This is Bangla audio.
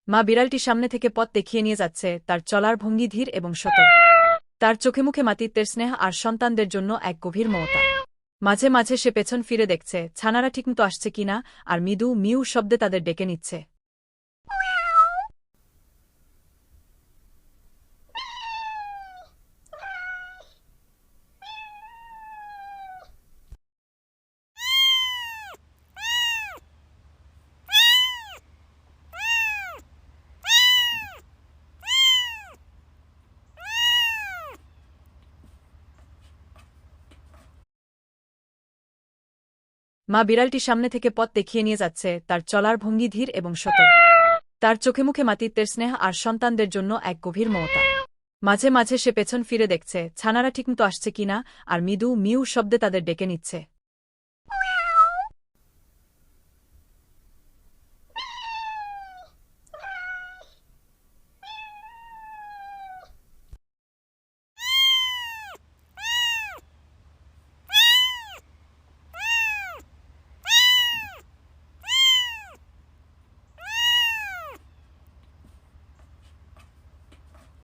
মা বিড়ালটি সামনে থেকে পথ দেখিয়ে নিয়ে যাচ্ছে, তার চলার ভঙ্গি ধীর এবং সতর্ক। তার চোখে মুখে মাতৃত্বের স্নেহ আর সন্তানদের জন্য এক গভীর মমতা। মাঝে মাঝে সে পেছন ফিরে দেখছে ছানারা ঠিকমতো আসছে কিনা, আর মৃদু মিউ শব্দে তাদের ডেকে নিচ্ছে। মা বিড়ালটি সামনে থেকে পথ দেখিয়ে নিয়ে যাচ্ছে, তার চলার ভঙ্গি ধীর এবং সতর্ক। তার চোখে মুখে মাতৃত্বের স্নেহ আর সন্তানদের জন্য এক গভীর মমতা। মাঝে মাঝে সে পেছন ফিরে দেখছে ছানারা ঠিকমতো আসছে কিনা, আর মৃদু মিউ শব্দে তাদের ডেকে নিচ্ছে।